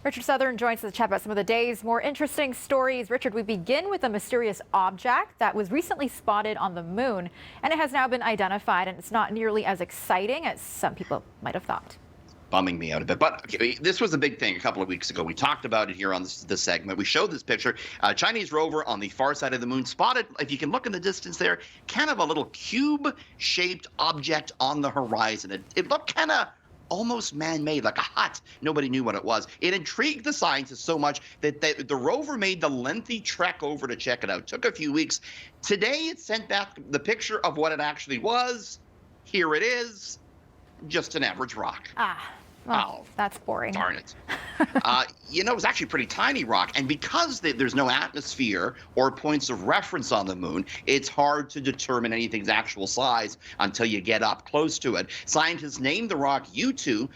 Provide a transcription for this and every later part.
Richard Southern joins us to chat about some of the day's more interesting stories. Richard, we begin with a mysterious object that was recently spotted on the moon, and it has now been identified, and it's not nearly as exciting as some people might have thought. Bumming me out a bit. But okay, this was a big thing a couple of weeks ago. We talked about it here on this segment. We showed this picture. Chinese rover on the far side of the moon spotted, if you can look in the distance there, kind of a little cube-shaped object on the horizon. It looked kind of almost man-made, like a hut. Nobody knew what it was. It intrigued the scientists so much that the rover made the lengthy trek over to check it out. Took a few weeks. Today, it sent back the picture of what it actually was. Here it is. Just an average rock. Oh, that's boring. Darn it. It was actually a pretty tiny rock. And because there's no atmosphere or points of reference on the moon, it's hard to determine anything's actual size until you get up close to it. Scientists named the rock Yutu,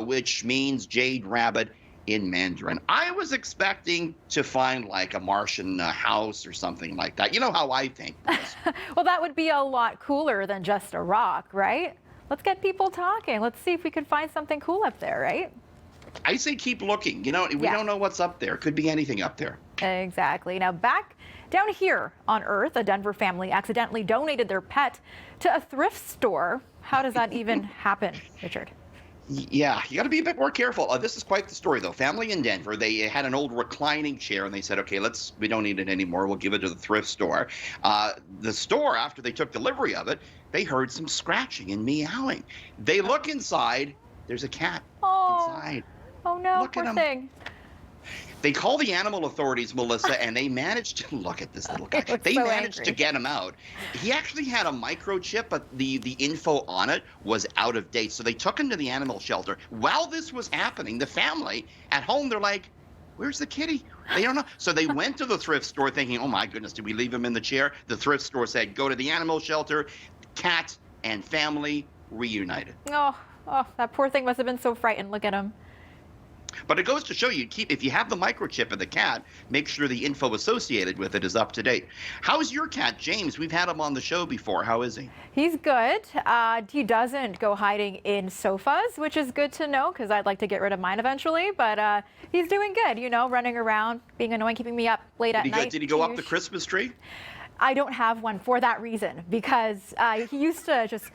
which means jade rabbit in Mandarin. I was expecting to find like a Martian house or something like that. You know how I think. Well, that would be a lot cooler than just a rock, right? Let's get people talking. Let's see if we can find something cool up there, right? I say keep looking. We don't know what's up there. Could be anything up there. Exactly. Now, back down here on Earth, a Denver family accidentally donated their pet to a thrift store. How does that even happen, Richard? Yeah, you got to be a bit more careful. This is quite the story, though. Family in Denver, they had an old reclining chair, and they said, okay, we don't need it anymore. We'll give it to the thrift store. The store, after they took delivery of it, they heard some scratching and meowing. They look inside. There's a cat inside. Oh, no, poor thing. They call the animal authorities, Melissa, and they managed to look at this little guy. They managed to get him out. He actually had a microchip, but the info on it was out of date. So they took him to the animal shelter. While this was happening, the family at home, they're like, where's the kitty? They don't know. So they went to the thrift store thinking, oh, my goodness, did we leave him in the chair? The thrift store said, go to the animal shelter. Cat and family reunited. Oh, that poor thing must have been so frightened. Look at him. But it goes to show you, if you have the microchip of the cat, make sure the info associated with it is up to date. How's your cat, James? We've had him on the show before. How is he? He's good. He doesn't go hiding in sofas, which is good to know because I'd like to get rid of mine eventually. But he's doing good, running around, being annoying, keeping me up late at night. Did he go up the Christmas tree? I don't have one for that reason because he used to just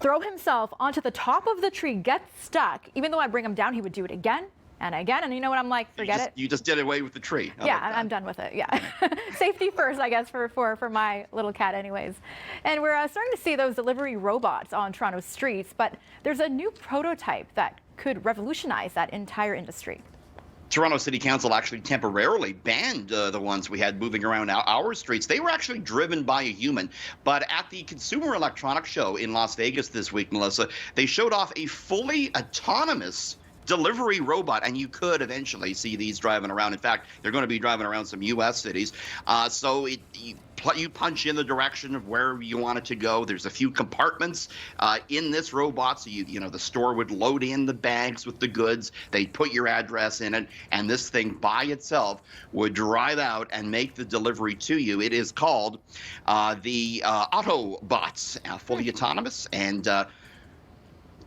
throw himself onto the top of the tree, get stuck. Even though I bring him down, he would do it again and again. And you know what? I'm like, forget it. You just did away with the tree. I'm done with it. Yeah. Safety first, I guess, for my little cat anyways. And we're starting to see those delivery robots on Toronto streets. But there's a new prototype that could revolutionize that entire industry. Toronto City Council actually temporarily banned the ones we had moving around our streets. They were actually driven by a human. But at the Consumer Electronics Show in Las Vegas this week, Melissa, they showed off a fully autonomous delivery robot, and you could eventually see these driving around. In fact, they're going to be driving around some U.S. cities. So you punch in the direction of where you want it to go. There's a few compartments in this robot, so the store would load in the bags with the goods. They'd put your address in it, and this thing by itself would drive out and make the delivery to you. It is called the Autobots, fully autonomous, and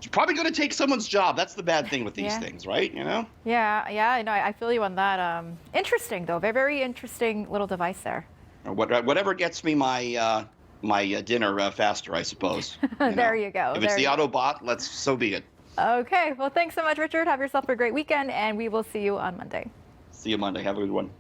it's probably going to take someone's job. That's the bad thing with these things, right? Yeah, I know. I feel you on that. Interesting, though. Very, very interesting little device there. Whatever gets me my dinner faster, I suppose. There you go. If it's the Autobot, so be it. Okay. Well, thanks so much, Richard. Have yourself a great weekend, and we will see you on Monday. See you Monday. Have a good one.